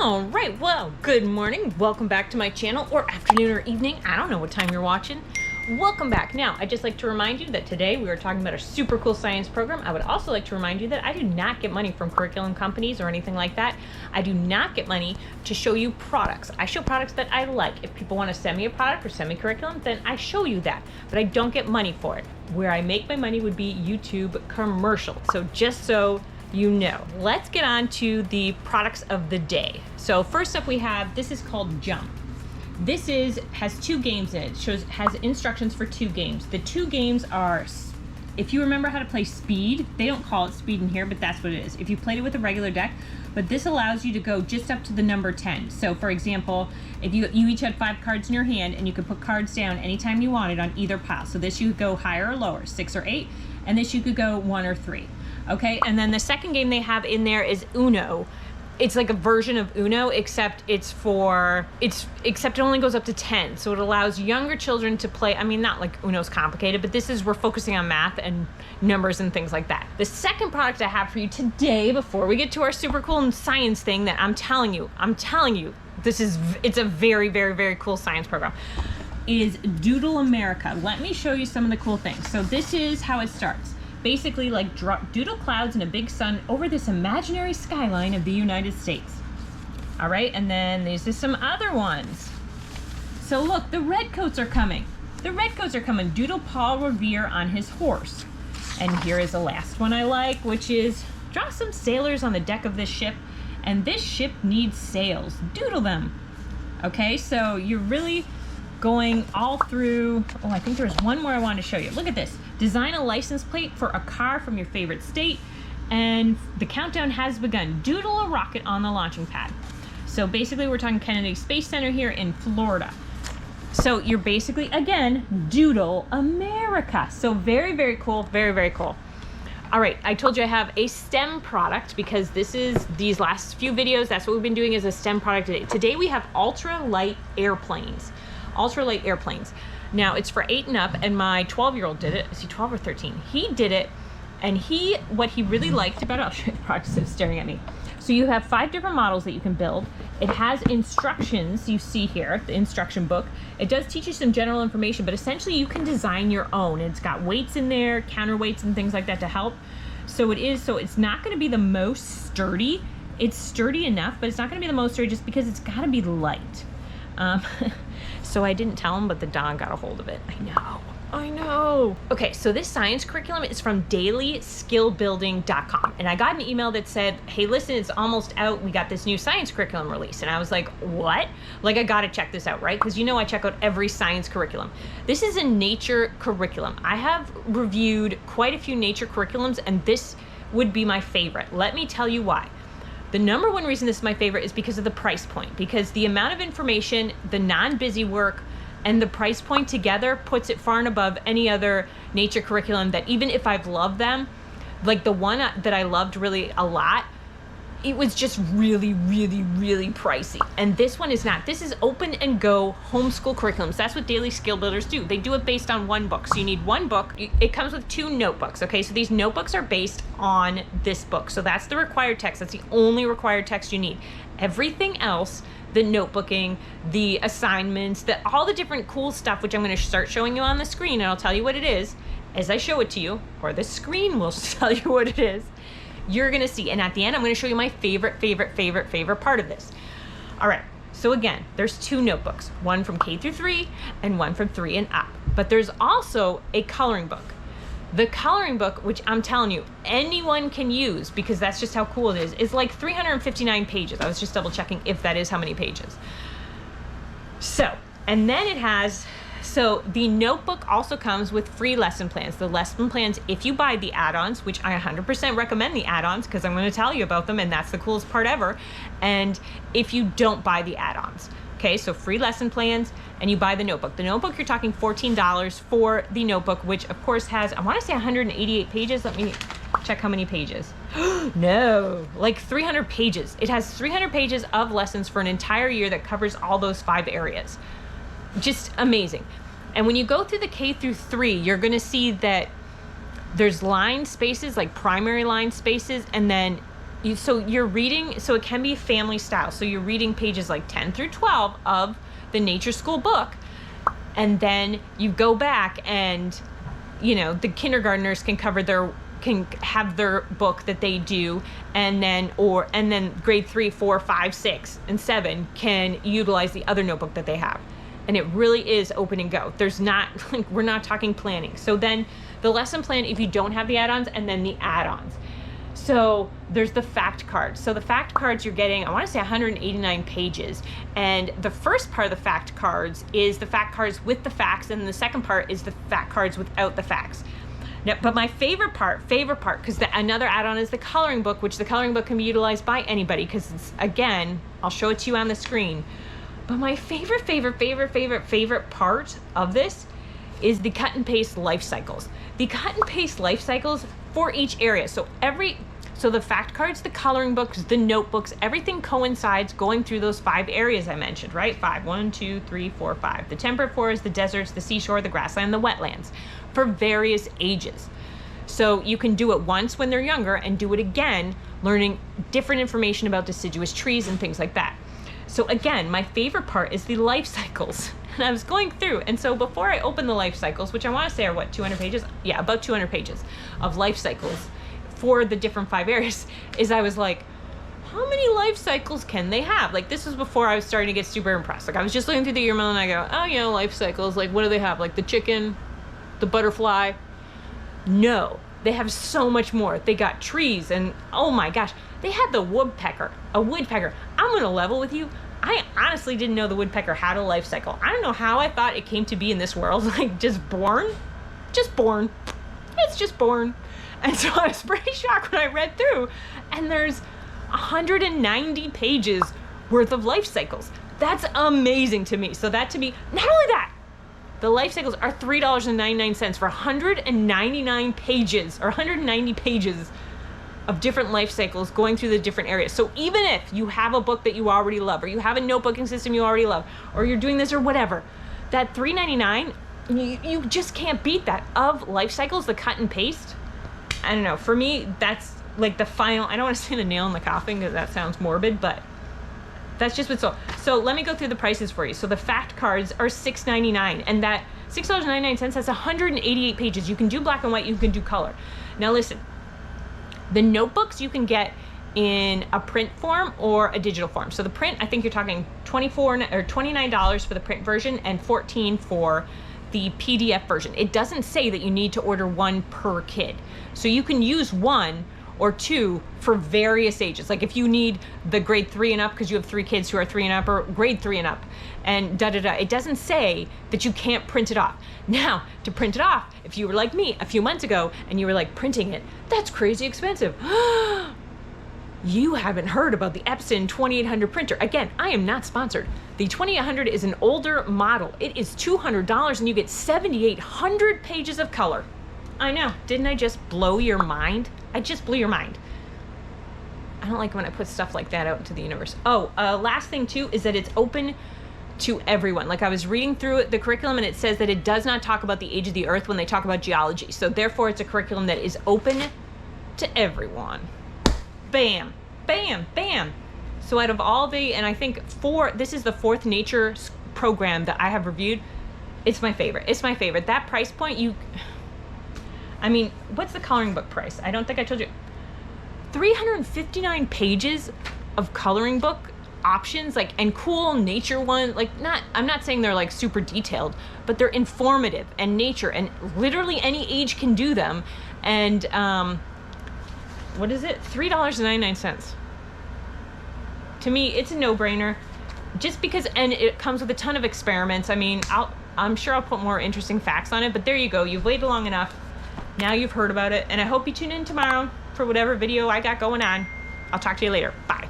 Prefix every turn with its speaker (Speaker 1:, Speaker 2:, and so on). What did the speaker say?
Speaker 1: All right, well, good morning. Welcome back to my channel, or afternoon or evening. I don't know what time you're watching. Welcome back. Now, I'd just like to remind you that today we are talking about a super cool science program. I would also like to remind you that I do not get money from curriculum companies or anything like that. I do not get money to show you products. I show products that I like. If people want to send me a product or send me curriculum, then I show you that, but I don't get money for it. Where I make my money would be YouTube commercials. So just so you know, let's get on to the products of the day. So first up we have, this is called Jump. This has two games in it. Has instructions for two games. The two games are, if you remember how to play Speed, they don't call it Speed in here, but that's what it is. If you played it with a regular deck, but this allows you to go just up to the number 10. So for example, if you each had 5 cards in your hand, and you could put cards down anytime you wanted on either pile. So this you could go higher or lower, 6 or 8, and this you could go 1 or 3. Okay, and then the second game they have in there is Uno. It's like a version of Uno, except it only goes up to 10. So it allows younger children to play. I mean, not like Uno's complicated, but we're focusing on math and numbers and things like that. The second product I have for you today, before we get to our super cool science thing that I'm telling you, it's a very, very, very cool science program, is Doodle America. Let me show you some of the cool things. So this is how it starts. Basically, like, doodle clouds and a big sun over this imaginary skyline of the United States. All right, and then there's just some other ones. So look, the redcoats are coming. The redcoats are coming. Doodle Paul Revere on his horse. And here is the last one I like, which is draw some sailors on the deck of this ship, and this ship needs sails. Doodle them. Okay, so you're really going all through. Oh, I think there's one more I wanted to show you. Look at this. Design a license plate for a car from your favorite state, and the countdown has begun. Doodle a rocket on the launching pad. So basically we're talking Kennedy Space Center here in Florida. So you're basically, again, Doodle America. So very, very cool, very, very cool. All right, I told you I have a STEM product because these last few videos, that's what we've been doing as a STEM product today. Today we have Ultralight Airplanes. Ultralight Airplanes. Now it's for 8 and up, and my 12-year-old did it. Is he 12 or 13? He did it, and what he really liked about it, I'll show you the product instead of staring at me. So you have 5 different models that you can build. It has instructions, you see here, the instruction book. It does teach you some general information, but essentially you can design your own. It's got weights in there, counterweights and things like that to help. So it's not gonna be the most sturdy. It's sturdy enough, but it's not gonna be the most sturdy just because it's gotta be light. So I didn't tell him, but the dog got a hold of it. I know. Okay, so this science curriculum is from dailyskillbuilding.com. And I got an email that said, hey, listen, it's almost out. We got this new science curriculum release. And I was like, what? Like, I gotta check this out, right? Because you know I check out every science curriculum. This is a nature curriculum. I have reviewed quite a few nature curriculums, and this would be my favorite. Let me tell you why. The number one reason this is my favorite is because of the price point, because the amount of information, the non-busy work, and the price point together puts it far and above any other nature curriculum that, even if I've loved them, like the one that I loved really a lot, it was just really, really, really pricey. And this one is not. This is open and go homeschool curriculums. That's what Daily Skill Builders do. They do it based on one book. So you need one book. It comes with 2 notebooks, okay? So these notebooks are based on this book. So that's the required text. That's the only required text you need. Everything else, the notebooking, the assignments, all the different cool stuff, which I'm gonna start showing you on the screen, and I'll tell you what it is as I show it to you, or the screen will tell you what it is. You're gonna see, and at the end I'm gonna show you my favorite part of this. All right, so again, there's 2 notebooks, one from K through 3 and one from 3 and up. But there's also a coloring book. The coloring book, which I'm telling you, anyone can use because that's just how cool it is like 359 pages. I was just double checking if that is how many pages. So, and then it has, so the notebook also comes with free lesson plans. The lesson plans, if you buy the add-ons, which I 100% recommend the add-ons because I'm going to tell you about them, and that's the coolest part ever. And if you don't buy the add-ons, okay, so free lesson plans, and you buy the notebook. The notebook, you're talking $14 for the notebook, which of course has, I want to say 188 pages. Let me check how many pages. No, like 300 pages. It has 300 pages of lessons for an entire year that covers all those 5 areas. Just amazing. And when you go through the K through 3, you're going to see that there's line spaces, like primary line spaces, and then so you're reading, so it can be family style. So you're reading pages like 10 through 12 of the nature school book, and then you go back and, you know, the kindergartners can have their book that they do, and then grade 3, 4, 5, 6, and 7 can utilize the other notebook that they have. And it really is open and go. There's not, like, we're not talking planning. So then the lesson plan, if you don't have the add-ons, and then the add-ons. So there's the fact cards. So the fact cards you're getting, I want to say 189 pages. And the first part of the fact cards is the fact cards with the facts, and the second part is the fact cards without the facts. Now, but my favorite part, because another add-on is the coloring book, which the coloring book can be utilized by anybody, because it's, again, I'll show it to you on the screen. But my favorite part of this is the cut and paste life cycles. The cut and paste life cycles for each area. So the fact cards, the coloring books, the notebooks, everything coincides going through those 5 areas I mentioned, right? 5, 1, 2, 3, 4, 5. The temperate forests, the deserts, the seashore, the grassland, the wetlands, for various ages. So you can do it once when they're younger and do it again, learning different information about deciduous trees and things like that. So again, my favorite part is the life cycles. And I was going through, and so before I open the life cycles, which I want to say are what, 200 pages? Yeah, about 200 pages of life cycles for the different 5 areas, is I was like, how many life cycles can they have? Like, this was before I was starting to get super impressed. Like, I was just looking through the email and I go, oh, you know, life cycles, like, what do they have? Like the chicken, the butterfly? No, they have so much more. They got trees, and oh my gosh, they had the woodpecker, a woodpecker. I'm gonna level with you. I honestly didn't know the woodpecker had a life cycle. I don't know how I thought it came to be in this world, like just born. It's just born. And so I was pretty shocked when I read through, and there's 190 pages worth of life cycles. That's amazing to me. So that to me, not only that, the life cycles are $3.99 for 199 pages, or 190 pages of different life cycles going through the different areas. So even if you have a book that you already love, or you have a notebooking system you already love, or you're doing this or whatever, that $3.99, you just can't beat that. Of life cycles, the cut and paste, I don't know, for me, that's like the final, I don't want to say the nail in the coffin because that sounds morbid, but that's just what's so let me go through the prices for you. So the fact cards are $6.99, and that $6.99 has 188 pages. You can do black and white, you can do color. Now listen, the notebooks you can get in a print form or a digital form. So the print, I think you're talking $29 for the print version and $14 for the PDF version. It doesn't say that you need to order one per kid. So you can use 1 or 2 for various ages. Like if you need the grade 3 and up because you have 3 kids who are 3 and up, or grade 3 and up, and It doesn't say that you can't print it off. Now, to print it off, if you were like me a few months ago and you were like, printing it, that's crazy expensive. You haven't heard about the Epson 2800 printer. Again, I am not sponsored. The 2800 is an older model. It is $200 and you get 7,800 pages of color. I know, didn't I just blow your mind? I just blew your mind. I don't like when I put stuff like that out into the universe. Oh, last thing too is that it's open to everyone. Like I was reading through the curriculum and it says that it does not talk about the age of the earth when they talk about geology. So therefore it's a curriculum that is open to everyone. Bam, bam, bam. So out of all and I think this is the 4th nature program that I have reviewed. It's my favorite. It's my favorite. That price point, I mean, what's the coloring book price? I don't think I told you. 359 pages of coloring book options, like, and cool nature one, like, I'm not saying they're like super detailed, but they're informative and nature, and literally any age can do them. And what is it? $3.99. To me, it's a no-brainer, just because, and it comes with a ton of experiments. I mean, I'm sure I'll put more interesting facts on it, but there you go. You've waited long enough. Now you've heard about it, and I hope you tune in tomorrow for whatever video I got going on. I'll talk to you later. Bye.